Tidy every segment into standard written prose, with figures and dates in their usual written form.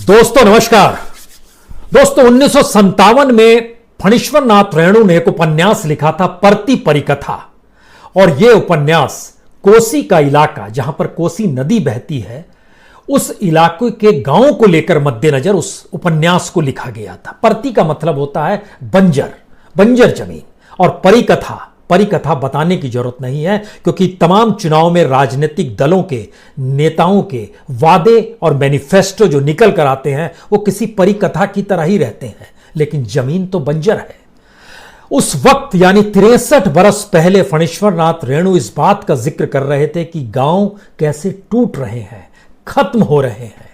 दोस्तों नमस्कार। दोस्तों 1957 में फणीश्वर नाथ रेणु ने एक उपन्यास लिखा था परती परिकथा। और यह उपन्यास कोसी का इलाका, जहां पर कोसी नदी बहती है, उस इलाके के गांवों को लेकर मद्देनजर उस उपन्यास को लिखा गया था। परती का मतलब होता है बंजर जमीन। और परिकथा बताने की जरूरत नहीं है, क्योंकि तमाम चुनाव में राजनीतिक दलों के नेताओं के वादे और मैनिफेस्टो जो निकल कर आते हैं वो किसी परिकथा की तरह ही रहते हैं, लेकिन जमीन तो बंजर है। उस वक्त यानी 63 बरस पहले फणीश्वर नाथ रेणु इस बात का जिक्र कर रहे थे कि गांव कैसे टूट रहे हैं, खत्म हो रहे हैं।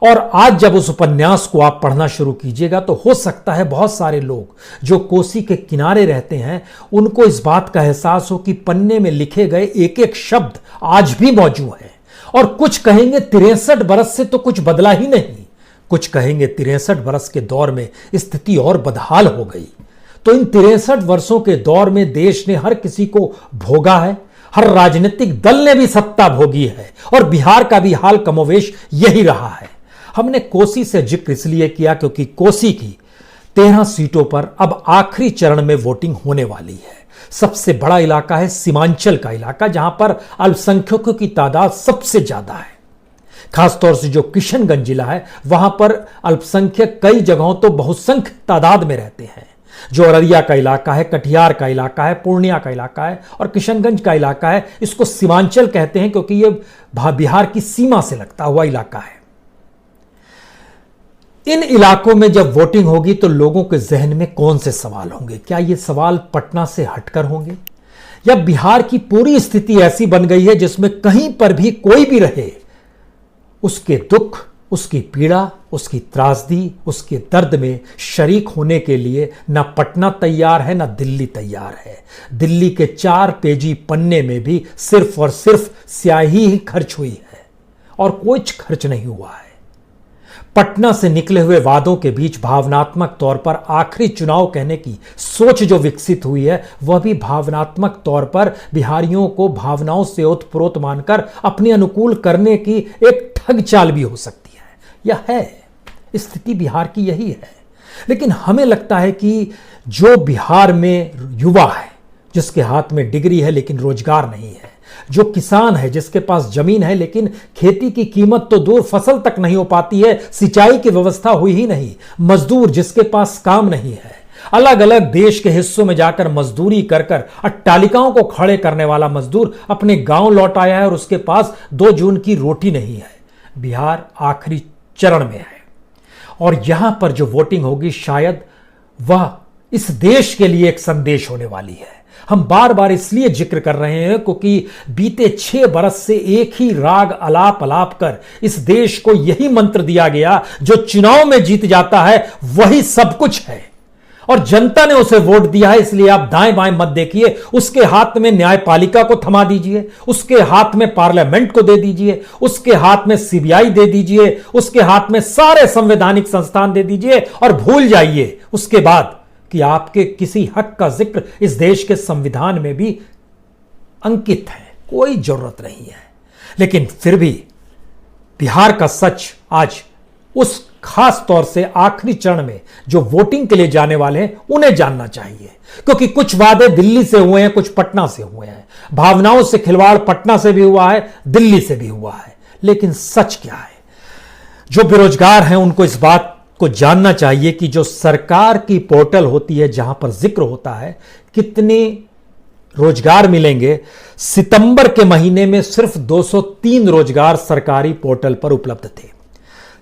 और आज जब उस उपन्यास को आप पढ़ना शुरू कीजिएगा तो हो सकता है बहुत सारे लोग जो कोसी के किनारे रहते हैं उनको इस बात का एहसास हो कि पन्ने में लिखे गए एक एक शब्द आज भी मौजूद हैं। और कुछ कहेंगे 63 बरस से तो कुछ बदला ही नहीं, कुछ कहेंगे 63 बरस के दौर में स्थिति और बदहाल हो गई। तो इन 63 वर्षों के दौर में देश ने हर किसी को भोगा है, हर राजनीतिक दल ने भी सत्ता भोगी है, और बिहार का भी हाल कमोवेश यही रहा है। हमने कोसी से जिक्र इसलिए किया क्योंकि कोसी की 13 सीटों पर अब आखिरी चरण में वोटिंग होने वाली है। सबसे बड़ा इलाका है सीमांचल का इलाका, जहां पर अल्पसंख्यकों की तादाद सबसे ज्यादा है। खासतौर से जो किशनगंज जिला है वहां पर अल्पसंख्यक कई जगहों तो बहुसंख्यक तादाद में रहते हैं। जो अररिया का इलाका है, कटिहार का इलाका है, पूर्णिया का इलाका है और किशनगंज का इलाका है, इसको सीमांचल कहते हैं क्योंकि यह बिहार की सीमा से लगता हुआ इलाका है। इन इलाकों में जब वोटिंग होगी तो लोगों के जहन में कौन से सवाल होंगे? क्या ये सवाल पटना से हटकर होंगे, या बिहार की पूरी स्थिति ऐसी बन गई है जिसमें कहीं पर भी कोई भी रहे, उसके दुख, उसकी पीड़ा, उसकी त्रासदी, उसके दर्द में शरीक होने के लिए ना पटना तैयार है ना दिल्ली तैयार है। दिल्ली के 4 पेजी पन्ने में भी सिर्फ और सिर्फ स्याही ही खर्च हुई है और कुछ खर्च नहीं हुआ है। पटना से निकले हुए वादों के बीच भावनात्मक तौर पर आखिरी चुनाव कहने की सोच जो विकसित हुई है वह भी भावनात्मक तौर पर बिहारियों को भावनाओं से ओतप्रोत मानकर अपने अनुकूल करने की एक ठग चाल भी हो सकती है। यह है, स्थिति बिहार की यही है। लेकिन हमें लगता है कि जो बिहार में युवा है, जिसके हाथ में डिग्री है लेकिन रोजगार नहीं है, जो किसान है जिसके पास जमीन है लेकिन खेती की कीमत तो दूर, फसल तक नहीं हो पाती है, सिंचाई की व्यवस्था हुई ही नहीं, मजदूर जिसके पास काम नहीं है, अलग अलग देश के हिस्सों में जाकर मजदूरी कर कर अट्टालिकाओं को खड़े करने वाला मजदूर अपने गांव लौट आया है और उसके पास 2 जून की रोटी नहीं है। बिहार आखिरी चरण में है और यहां पर जो वोटिंग होगी शायद वह इस देश के लिए एक संदेश होने वाली है। हम बार बार इसलिए जिक्र कर रहे हैं क्योंकि बीते 6 बरस से एक ही राग अलाप कर इस देश को यही मंत्र दिया गया, जो चुनाव में जीत जाता है वही सब कुछ है। और जनता ने उसे वोट दिया है, इसलिए आप दाएं बाएं मत देखिए। उसके हाथ में न्यायपालिका को थमा दीजिए, उसके हाथ में पार्लियामेंट को दे दीजिए, उसके हाथ में सीबीआई दे दीजिए, उसके हाथ में सारे संवैधानिक संस्थान दे दीजिए और भूल जाइए उसके बाद कि आपके किसी हक का जिक्र इस देश के संविधान में भी अंकित है। कोई जरूरत नहीं है। लेकिन फिर भी बिहार का सच आज उस खास तौर से आखिरी चरण में जो वोटिंग के लिए जाने वाले हैं उन्हें जानना चाहिए, क्योंकि कुछ वादे दिल्ली से हुए हैं, कुछ पटना से हुए हैं। भावनाओं से खिलवाड़ पटना से भी हुआ है, दिल्ली से भी हुआ है। लेकिन सच क्या है? जो बेरोजगार हैं उनको इस बात को जानना चाहिए कि जो सरकार की पोर्टल होती है जहां पर जिक्र होता है कितने रोजगार मिलेंगे, सितंबर के महीने में सिर्फ 203 रोजगार सरकारी पोर्टल पर उपलब्ध थे।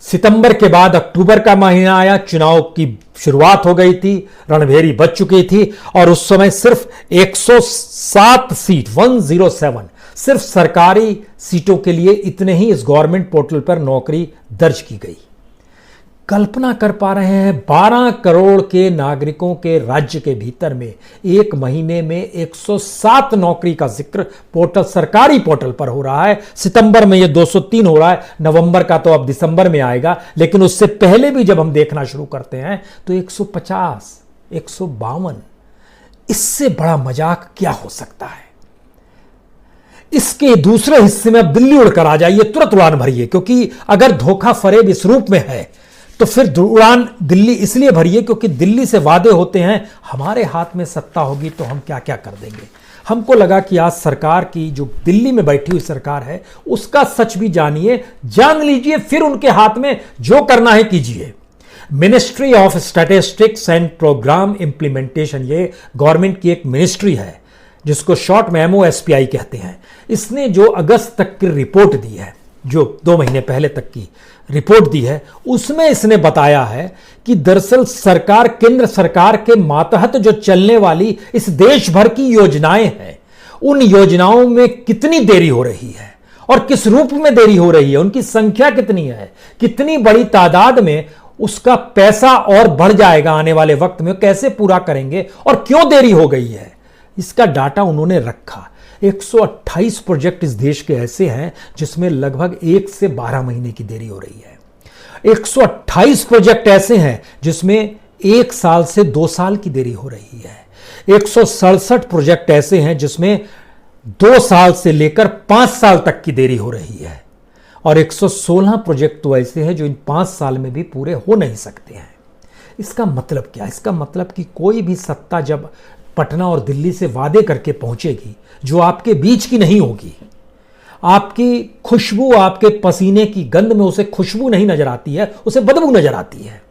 सितंबर के बाद अक्टूबर का महीना आया, चुनाव की शुरुआत हो गई थी, रणभेरी बज चुकी थी और उस समय सिर्फ 107 सीट 107 सिर्फ सरकारी सीटों के लिए इतने ही इस गवर्नमेंट पोर्टल पर नौकरी दर्ज की गई। कल्पना कर पा रहे हैं 12 करोड़ के नागरिकों के राज्य के भीतर में एक महीने में 107 नौकरी का जिक्र पोर्टल, सरकारी पोर्टल पर हो रहा है। सितंबर में यह 203 हो रहा है, नवंबर का तो अब दिसंबर में आएगा, लेकिन उससे पहले भी जब हम देखना शुरू करते हैं तो 150, 152, इससे बड़ा मजाक क्या हो सकता है? इसके दूसरे हिस्से में अब दिल्ली उड़कर आ जाइए, तुरंत उड़ान भरिए, क्योंकि अगर धोखा फरेब इस रूप में है तो फिर उड़ान दिल्ली इसलिए भरिए क्योंकि दिल्ली से वादे होते हैं हमारे हाथ में सत्ता होगी तो हम क्या क्या कर देंगे। हमको लगा कि आज सरकार की जो दिल्ली में बैठी हुई सरकार है उसका सच भी जानिए, जान लीजिए, फिर उनके हाथ में जो करना है कीजिए। Ministry of statistics and programme implementation, ये गवर्नमेंट की एक मिनिस्ट्री है जिसको शॉर्ट में MOSPI कहते हैं। इसने जो अगस्त तक की रिपोर्ट दी है, जो 2 महीने पहले तक की रिपोर्ट दी है, उसमें इसने बताया है कि दरअसल सरकार, केंद्र सरकार के मातहत जो चलने वाली इस देश भर की योजनाएं हैं, उन योजनाओं में कितनी देरी हो रही है और किस रूप में देरी हो रही है, उनकी संख्या कितनी है, कितनी बड़ी तादाद में उसका पैसा और बढ़ जाएगा आने वाले वक्त में, कैसे पूरा करेंगे और क्यों देरी हो गई है, इसका डाटा उन्होंने रखा। 128 प्रोजेक्ट इस देश के ऐसे हैं जिसमें लगभग 1 से 12 महीने की देरी हो रही है। 128 प्रोजेक्ट ऐसे हैं जिसमें 1 साल से 2 साल की देरी हो रही है। 167 प्रोजेक्ट ऐसे हैं जिसमें 2 साल से लेकर 5 साल तक की देरी हो रही है और 116 प्रोजेक्ट तो ऐसे हैं जो इन 5 साल में भी पूरे हो नहीं सकते हैं। इसका मतलब क्या? इसका मतलब कि कोई भी सत्ता जब पटना और दिल्ली से वादे करके पहुंचेगी जो आपके बीच की नहीं होगी, आपकी खुशबू, आपके पसीने की गंध में उसे खुशबू नहीं नजर आती है, उसे बदबू नजर आती है।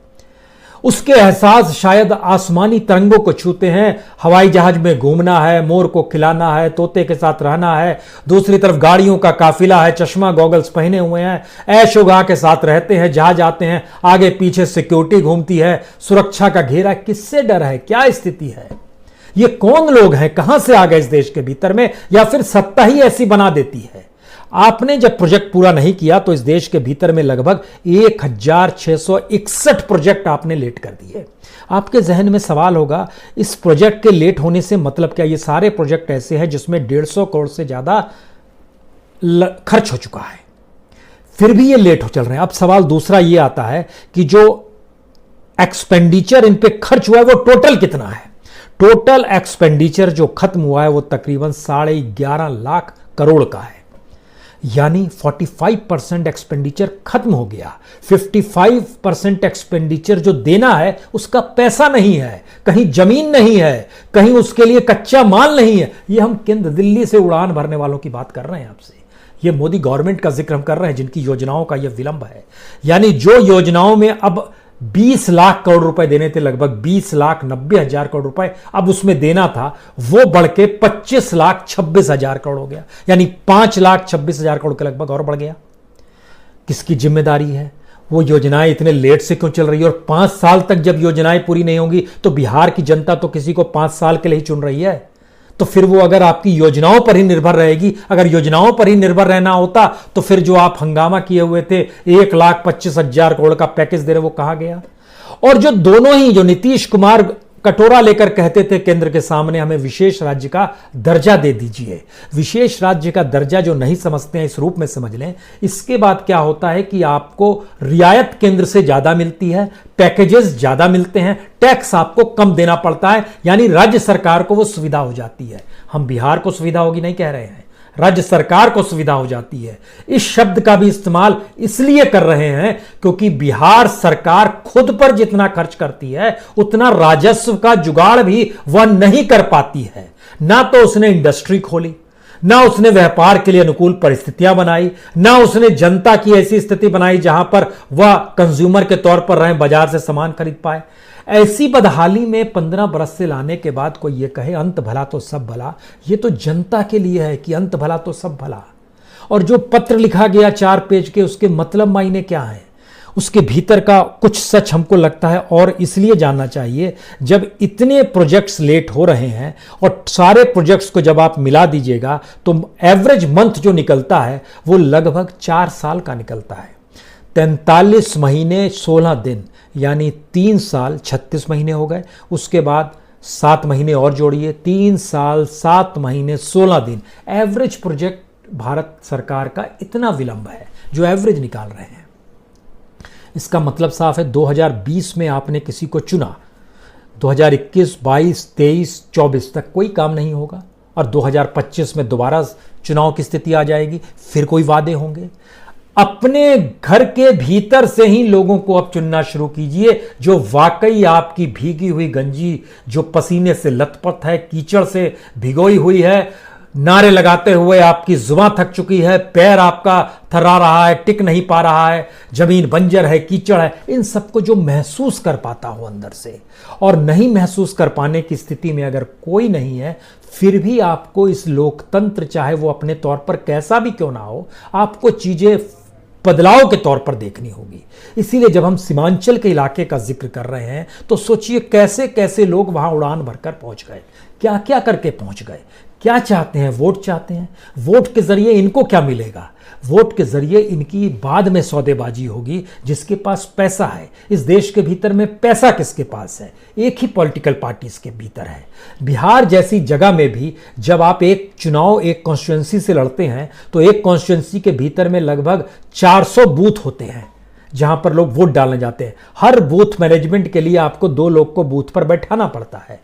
उसके एहसास शायद आसमानी तरंगों को छूते हैं, हवाई जहाज में घूमना है, मोर को खिलाना है, तोते के साथ रहना है, दूसरी तरफ गाड़ियों का काफिला है, चश्मा गॉगल्स पहने हुए हैं, ऐशोगा के साथ रहते हैं, जहाज आते हैं, आगे पीछे सिक्योरिटी घूमती है, सुरक्षा का घेरा। किससे डर है? क्या स्थिति है? ये कौन लोग हैं? कहां से आ गए इस देश के भीतर में? या फिर सत्ता ही ऐसी बना देती है? आपने जब प्रोजेक्ट पूरा नहीं किया तो इस देश के भीतर में लगभग 1661 प्रोजेक्ट आपने लेट कर दिए। आपके जहन में सवाल होगा, इस प्रोजेक्ट के लेट होने से मतलब क्या? ये सारे प्रोजेक्ट ऐसे हैं जिसमें 150 करोड़ से ज्यादा खर्च हो चुका है, फिर भी ये लेट हो चल रहे हैं। अब सवाल दूसरा ये आता है कि जो एक्सपेंडिचर इन पे खर्च हुआ है वो टोटल कितना है? टोटल एक्सपेंडिचर जो खत्म हुआ है वो तकरीबन 11.5 लाख करोड़ का है, यानी 45% एक्सपेंडिचर खत्म हो गया। 55% एक्सपेंडिचर जो देना है उसका पैसा नहीं है, कहीं जमीन नहीं है, कहीं उसके लिए कच्चा माल नहीं है। ये हम केंद्र दिल्ली से उड़ान भरने वालों की बात कर रहे हैं आपसे, ये मोदी गवर्नमेंट का जिक्र हम कर रहे हैं जिनकी योजनाओं का यह विलंब है। यानी जो योजनाओं में अब 20 लाख करोड़ रुपए देने थे, लगभग 20,90,000 करोड़ रुपए अब उसमें देना था, वो बढ़ के 25,26,000 करोड़ हो गया, यानी 5,26,000 करोड़ के लगभग और बढ़ गया। किसकी जिम्मेदारी है? वो योजनाएं इतने लेट से क्यों चल रही है? और 5 साल तक जब योजनाएं पूरी नहीं होंगी तो बिहार की जनता तो किसी को 5 साल के लिए ही चुन रही है, तो फिर वो अगर आपकी योजनाओं पर ही निर्भर रहेगी, अगर योजनाओं पर ही निर्भर रहना होता तो फिर जो आप हंगामा किए हुए थे 1,25,000 करोड़ का पैकेज दे रहे वो कहां गया? और जो दोनों ही, जो नीतीश कुमार कटोरा लेकर कहते थे केंद्र के सामने हमें विशेष राज्य का दर्जा दे दीजिए, विशेष राज्य का दर्जा जो नहीं समझते हैं इस रूप में समझ लें। इसके बाद क्या होता है कि आपको रियायत केंद्र से ज्यादा मिलती है, पैकेजेस ज्यादा मिलते हैं, टैक्स आपको कम देना पड़ता है, यानी राज्य सरकार को वो सुविधा हो जाती है। हम बिहार को सुविधा होगी नहीं कह रहे हैं, राज्य सरकार को सुविधा हो जाती है। इस शब्द का भी इस्तेमाल इसलिए कर रहे हैं क्योंकि बिहार सरकार खुद पर जितना खर्च करती है उतना राजस्व का जुगाड़ भी वह नहीं कर पाती है। ना तो उसने इंडस्ट्री खोली, ना उसने व्यापार के लिए अनुकूल परिस्थितियां बनाई, ना उसने जनता की ऐसी स्थिति बनाई जहां पर वह कंज्यूमर के तौर पर रहे, बाजार से सामान खरीद पाए। ऐसी बदहाली में 15 बरस से लाने के बाद कोई ये कहे अंत भला तो सब भला, ये तो जनता के लिए है कि अंत भला तो सब भला। और जो पत्र लिखा गया 4 पेज के, उसके मतलब मायने क्या है? उसके भीतर का कुछ सच हमको लगता है और इसलिए जानना चाहिए। जब इतने प्रोजेक्ट्स लेट हो रहे हैं और सारे प्रोजेक्ट्स को जब आप मिला दीजिएगा तो एवरेज मंथ जो निकलता है वो लगभग 4 साल का निकलता है। 43 महीने 16 दिन, यानी 3 साल 36 महीने हो गए। उसके बाद 7 महीने और जोड़िए, 3 साल 7 महीने 16 दिन। एवरेज प्रोजेक्ट भारत सरकार का इतना विलंब है जो एवरेज निकाल रहे हैं। इसका मतलब साफ है, 2020 में आपने किसी को चुना, 2021, 22, 23, 24 तक कोई काम नहीं होगा और 2025 में दोबारा चुनाव की स्थिति आ जाएगी, फिर कोई वादे होंगे। अपने घर के भीतर से ही लोगों को अब चुनना शुरू कीजिए, जो वाकई आपकी भीगी हुई गंजी, जो पसीने से लथपथ है, कीचड़ से भिगोई हुई है, नारे लगाते हुए आपकी जुबान थक चुकी है, पैर आपका थर्रा रहा है, टिक नहीं पा रहा है, जमीन बंजर है, कीचड़ है, इन सबको जो महसूस कर पाता हो अंदर से, और नहीं महसूस कर पाने की स्थिति में अगर कोई नहीं है, फिर भी आपको इस लोकतंत्र, चाहे वो अपने तौर पर कैसा भी क्यों ना हो, आपको चीजें बदलाव के तौर पर देखनी होगी। इसीलिए जब हम सीमांचल के इलाके का जिक्र कर रहे हैं तो सोचिए कैसे कैसे लोग वहां उड़ान भरकर पहुंच गए, क्या क्या करके पहुंच गए, क्या चाहते हैं, वोट चाहते हैं। वोट के जरिए इनको क्या मिलेगा? वोट के जरिए इनकी बाद में सौदेबाजी होगी। जिसके पास पैसा है, इस देश के भीतर में पैसा किसके पास है? एक ही पॉलिटिकल पार्टीज के भीतर है। बिहार जैसी जगह में भी जब आप एक चुनाव एक कॉन्स्टिट्यूएंसी से लड़ते हैं तो एक कॉन्स्टिट्यूएंसी के भीतर में लगभग 400 बूथ होते हैं जहां पर लोग वोट डालने जाते हैं। हर बूथ मैनेजमेंट के लिए आपको 2 लोग को बूथ पर बैठाना पड़ता है।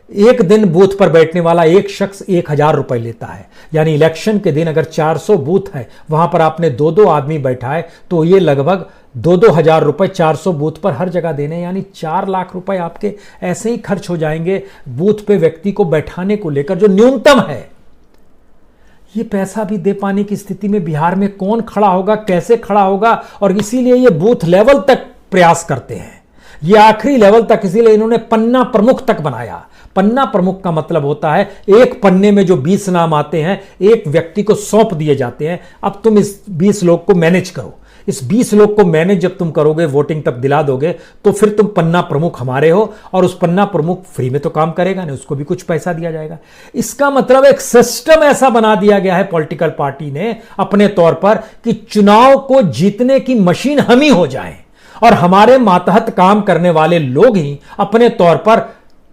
एक दिन बूथ पर बैठने वाला एक शख्स 1000 रुपए लेता है। यानी इलेक्शन के दिन अगर 400 बूथ है, वहां पर आपने 2-2 आदमी बैठाए तो ये लगभग 2-2 हजार रुपए 400 बूथ पर हर जगह देने, यानी 4 लाख रुपए आपके ऐसे ही खर्च हो जाएंगे बूथ पे व्यक्ति को बैठाने को लेकर, जो न्यूनतम है। ये पैसा भी दे पाने की स्थिति में बिहार में कौन खड़ा होगा, कैसे खड़ा होगा? और इसीलिए ये बूथ लेवल तक प्रयास करते हैं, ये आखिरी लेवल तक। इसीलिए इन्होंने पन्ना प्रमुख तक बनाया। पन्ना प्रमुख का मतलब होता है एक पन्ने में जो 20 नाम आते हैं एक व्यक्ति को सौंप दिए जाते हैं, अब तुम इस 20 लोग को मैनेज करो। इस 20 लोग को मैनेज जब तुम करोगे, वोटिंग तक दिला दोगे, तो फिर तुम पन्ना प्रमुख हमारे हो। और उस पन्ना प्रमुख फ्री में तो काम करेगा नहीं, उसको भी कुछ पैसा दिया जाएगा। इसका मतलब एक सिस्टम ऐसा बना दिया गया है पॉलिटिकल पार्टी ने अपने तौर पर कि चुनाव को जीतने की मशीन हम ही हो जाएं और हमारे मातहत काम करने वाले लोग ही अपने तौर पर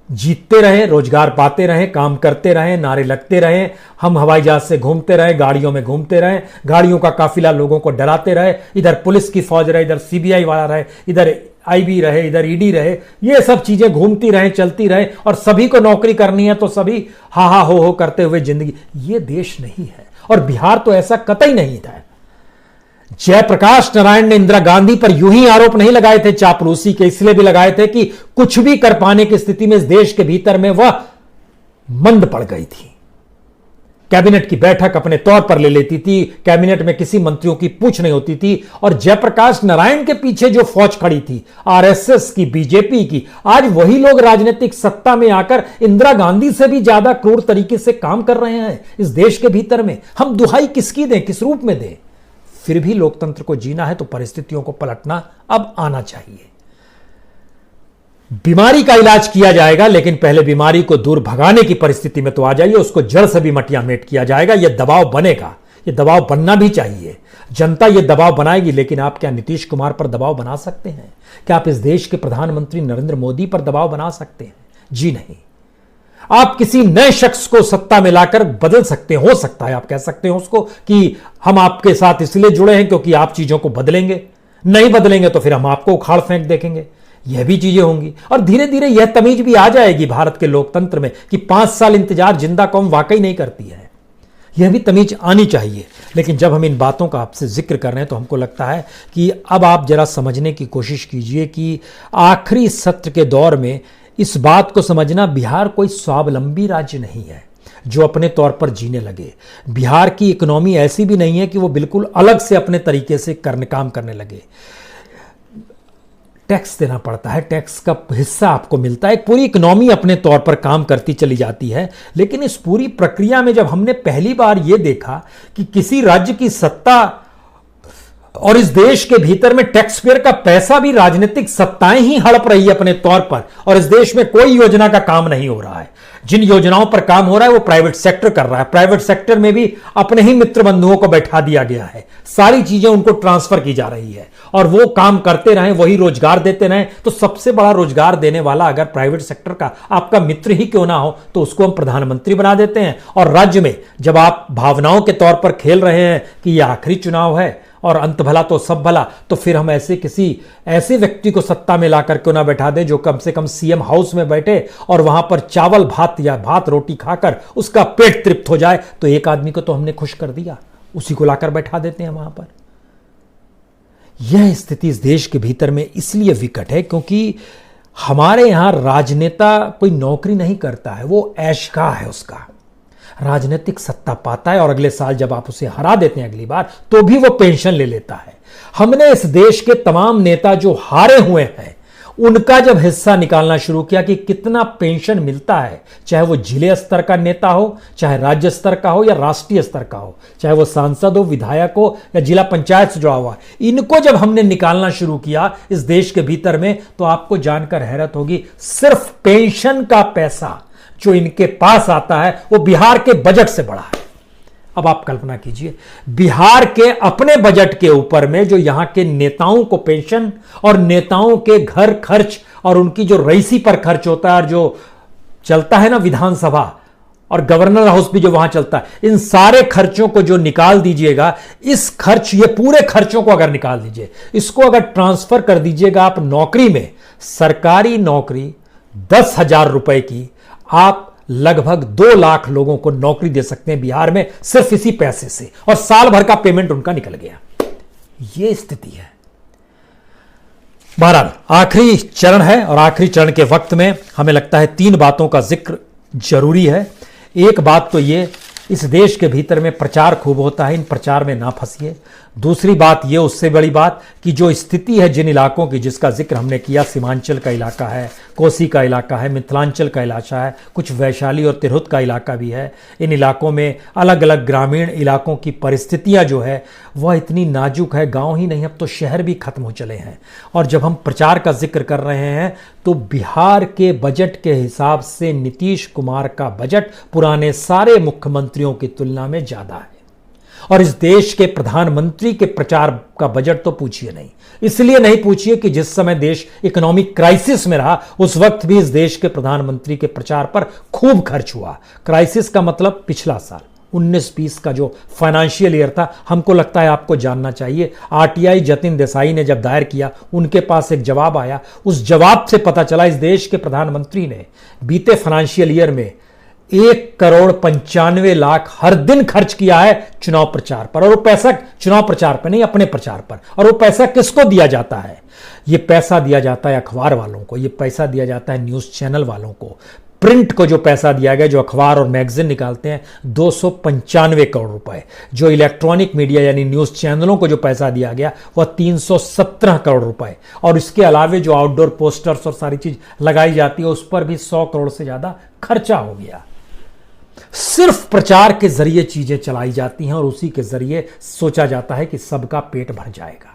जीतते रहे, रोजगार पाते रहे, काम करते रहे, नारे लगते रहे, हम हवाई जहाज से घूमते रहे, गाड़ियों में घूमते रहे, गाड़ियों का काफिला लोगों को डराते रहे, इधर पुलिस की फौज रहे, इधर सीबीआई वाला रहे, इधर आईबी रहे, इधर ईडी रहे, ये सब चीजें घूमती रहे, चलती रहे, और सभी को नौकरी करनी है तो सभी हा हा हो करते हुए जिंदगी। ये देश नहीं है। और बिहार तो ऐसा कतई नहीं था। जयप्रकाश नारायण ने इंदिरा गांधी पर यूं ही आरोप नहीं लगाए थे चापलूसी के, इसलिए भी लगाए थे कि कुछ भी कर पाने की स्थिति में इस देश के भीतर में वह मंद पड़ गई थी। कैबिनेट की बैठक अपने तौर पर ले लेती थी, कैबिनेट में किसी मंत्रियों की पूछ नहीं होती थी। और जयप्रकाश नारायण के पीछे जो फौज खड़ी थी, आरएसएस की, बीजेपी की, आज वही लोग राजनीतिक सत्ता में आकर इंदिरा गांधी से भी ज्यादा क्रूर तरीके से काम कर रहे हैं इस देश के भीतर में। हम दुहाई किसकी दें, किस रूप में दें? फिर भी लोकतंत्र को जीना है तो परिस्थितियों को पलटना अब आना चाहिए। बीमारी का इलाज किया जाएगा, लेकिन पहले बीमारी को दूर भगाने की परिस्थिति में तो आ जाइए, उसको जड़ से भी मटियामेट किया जाएगा। यह दबाव बनेगा, यह दबाव बनना भी चाहिए। जनता यह दबाव बनाएगी, लेकिन आप क्या नीतीश कुमार पर दबाव बना सकते हैं? क्या आप इस देश के प्रधानमंत्री नरेंद्र मोदी पर दबाव बना सकते हैं? जी नहीं। आप किसी नए शख्स को सत्ता में लाकर बदल सकते, हो सकता है आप कह सकते हैं उसको कि हम आपके साथ इसलिए जुड़े हैं क्योंकि आप चीजों को बदलेंगे, नहीं बदलेंगे तो फिर हम आपको उखाड़ फेंक देखेंगे। यह भी चीजें होंगी और धीरे धीरे यह तमीज भी आ जाएगी भारत के लोकतंत्र में कि 5 साल इंतजार जिंदा कौम वाकई नहीं करती है। यह भी तमीज आनी चाहिए। लेकिन जब हम इन बातों का आपसे जिक्र कर रहे हैं तो हमको लगता है कि अब आप जरा समझने की कोशिश कीजिए कि आखिरी सत्र के दौर में इस बात को समझना, बिहार कोई स्वावलंबी राज्य नहीं है जो अपने तौर पर जीने लगे। बिहार की इकोनॉमी ऐसी भी नहीं है कि वो बिल्कुल अलग से अपने तरीके से काम करने लगे। टैक्स देना पड़ता है, टैक्स का हिस्सा आपको मिलता है, एक पूरी इकोनॉमी अपने तौर पर काम करती चली जाती है। लेकिन इस पूरी प्रक्रिया में जब हमने पहली बार यह देखा कि किसी राज्य की सत्ता और इस देश के भीतर में टैक्स पेयर का पैसा भी राजनीतिक सत्ताएं ही हड़प रही है अपने तौर पर, और इस देश में कोई योजना का काम नहीं हो रहा है। जिन योजनाओं पर काम हो रहा है वो प्राइवेट सेक्टर कर रहा है। प्राइवेट सेक्टर में भी अपने ही मित्र बंधुओं को बैठा दिया गया है, सारी चीजें उनको ट्रांसफर की जा रही है और वो काम करते रहें, वही रोजगार देते रहें। तो सबसे बड़ा रोजगार देने वाला अगर प्राइवेट सेक्टर का आपका मित्र ही क्यों ना हो तो उसको हम प्रधानमंत्री बना देते हैं। और राज्य में जब आप भावनाओं के तौर पर खेल रहे हैं कि यह आखिरी चुनाव है और अंत भला तो सब भला, तो फिर हम ऐसे व्यक्ति को सत्ता में लाकर क्यों ना बैठा दें जो कम से कम सीएम हाउस में बैठे और वहां पर चावल भात या भात रोटी खाकर उसका पेट तृप्त हो जाए। तो एक आदमी को तो हमने खुश कर दिया, उसी को लाकर बैठा देते हैं वहां पर। यह स्थिति इस देश के भीतर में इसलिए विकट है क्योंकि हमारे यहां राजनेता कोई नौकरी नहीं करता है, वो ऐशका है उसका। राजनीतिक सत्ता पाता है और अगले साल जब आप उसे हरा देते हैं अगली बार, तो भी वो पेंशन ले लेता है। हमने इस देश के तमाम नेता जो हारे हुए हैं उनका जब हिस्सा निकालना शुरू किया कि कितना पेंशन मिलता है, चाहे वो जिले स्तर का नेता हो, चाहे राज्य स्तर का हो या राष्ट्रीय स्तर का हो, चाहे वो सांसद हो, विधायक हो या जिला पंचायत से जुड़ा हुआ, इनको जब हमने निकालना शुरू किया इस देश के भीतर में, तो आपको जानकर हैरत होगी सिर्फ पेंशन का पैसा जो इनके पास आता है वो बिहार के बजट से बड़ा है। अब आप कल्पना कीजिए, बिहार के अपने बजट के ऊपर में जो यहां के नेताओं को पेंशन और नेताओं के घर खर्च और उनकी जो रईसी पर खर्च होता है और जो चलता है ना विधानसभा और गवर्नर हाउस भी जो वहां चलता है, इन सारे खर्चों को जो निकाल दीजिएगा, ये पूरे खर्चों को अगर निकाल दीजिए, इसको अगर ट्रांसफर कर दीजिएगा आप नौकरी में, सरकारी नौकरी 10,000 रुपए की, आप लगभग 2 लाख लोगों को नौकरी दे सकते हैं बिहार में सिर्फ इसी पैसे से, और साल भर का पेमेंट उनका निकल गया। यह स्थिति है। बहरहाल आखिरी चरण है और आखिरी चरण के वक्त में हमें लगता है 3 बातों का जिक्र जरूरी है। एक बात तो ये, इस देश के भीतर में प्रचार खूब होता है, इन प्रचार में ना फंसिए। दूसरी बात ये, उससे बड़ी बात, कि जो स्थिति है जिन इलाकों की जिसका जिक्र हमने किया, सीमांचल का इलाका है, कोसी का इलाका है, मिथिलांचल का इलाका है, कुछ वैशाली और तिरहुत का इलाका भी है, इन इलाकों में अलग अलग ग्रामीण इलाकों की परिस्थितियां जो है वह इतनी नाजुक है, गांव ही नहीं अब तो शहर भी खत्म हो चले हैं। और जब हम प्रचार का जिक्र कर रहे हैं तो बिहार के बजट के हिसाब से नीतीश कुमार का बजट पुराने सारे मुख्यमंत्रियों की तुलना में ज्यादा है। और इस देश के प्रधानमंत्री के प्रचार का बजट तो पूछिए नहीं। इसलिए नहीं पूछिए कि जिस समय देश इकोनॉमिक क्राइसिस में रहा उस वक्त भी इस देश के प्रधानमंत्री के प्रचार पर खूब खर्च हुआ। क्राइसिस का मतलब पिछला साल 19-20 का जो फाइनेंशियल ईयर था, हमको लगता है आपको जानना चाहिए। आरटीआई जतिन देसाई ने जब दायर किया, उनके पास एक जवाब आया, उस जवाब से पता चला इस देश के प्रधानमंत्री ने बीते फाइनेंशियल ईयर में 1,95,00,000 हर दिन खर्च किया है चुनाव प्रचार पर। और वो पैसा चुनाव प्रचार पर नहीं, अपने प्रचार पर। और वो पैसा किसको दिया जाता है? ये पैसा दिया जाता है अखबार वालों को, ये पैसा दिया जाता है न्यूज चैनल वालों को। प्रिंट को जो पैसा दिया गया, जो अखबार और मैगजीन निकालते हैं, 295 करोड़ रुपए। जो इलेक्ट्रॉनिक मीडिया यानी न्यूज चैनलों को जो पैसा दिया गया वह 317 करोड़ रुपए। और इसके अलावे जो आउटडोर पोस्टर्स और सारी चीज लगाई जाती है उस पर भी 100 करोड़ से ज्यादा खर्चा हो गया। सिर्फ प्रचार के जरिए चीजें चलाई जाती हैं और उसी के जरिए सोचा जाता है कि सबका पेट भर जाएगा।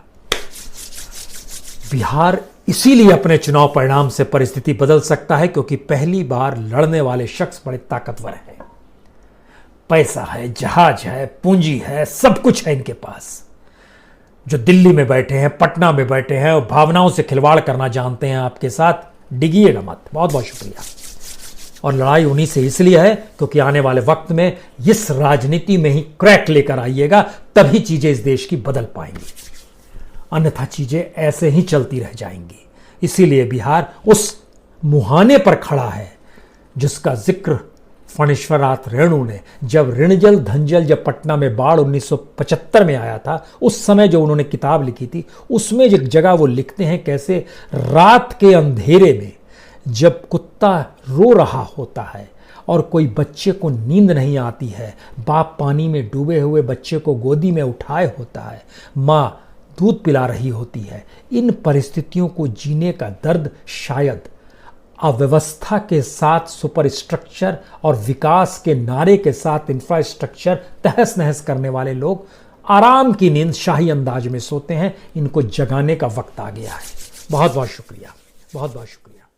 बिहार इसीलिए अपने चुनाव परिणाम से परिस्थिति बदल सकता है क्योंकि पहली बार लड़ने वाले शख्स बड़े ताकतवर हैं। पैसा है, जहाज है, पूंजी है, सब कुछ है इनके पास। जो दिल्ली में बैठे हैं, पटना में बैठे हैं और भावनाओं से खिलवाड़ करना जानते हैं आपके साथ, डिगिएगा मत। बहुत बहुत शुक्रिया। और लड़ाई उन्हीं से इसलिए है क्योंकि आने वाले वक्त में इस राजनीति में ही क्रैक लेकर आइएगा, तभी चीजें इस देश की बदल पाएंगी, अन्यथा चीजें ऐसे ही चलती रह जाएंगी। इसीलिए बिहार उस मुहाने पर खड़ा है जिसका जिक्र फणीश्वरनाथ रेणु ने, जब ऋणजल धनजल, जब पटना में बाढ़ 1975 में आया था, उस समय जो उन्होंने किताब लिखी थी, उसमें एक जगह वो लिखते हैं कैसे रात के अंधेरे में जब कुत्ता रो रहा होता है और कोई बच्चे को नींद नहीं आती है, बाप पानी में डूबे हुए बच्चे को गोदी में उठाए होता है, माँ दूध पिला रही होती है। इन परिस्थितियों को जीने का दर्द शायद अव्यवस्था के साथ सुपर स्ट्रक्चर और विकास के नारे के साथ इंफ्रास्ट्रक्चर तहस नहस करने वाले लोग आराम की नींद शाही अंदाज में सोते हैं। इनको जगाने का वक्त आ गया है। बहुत बहुत शुक्रिया, बहुत बहुत शुक्रिया।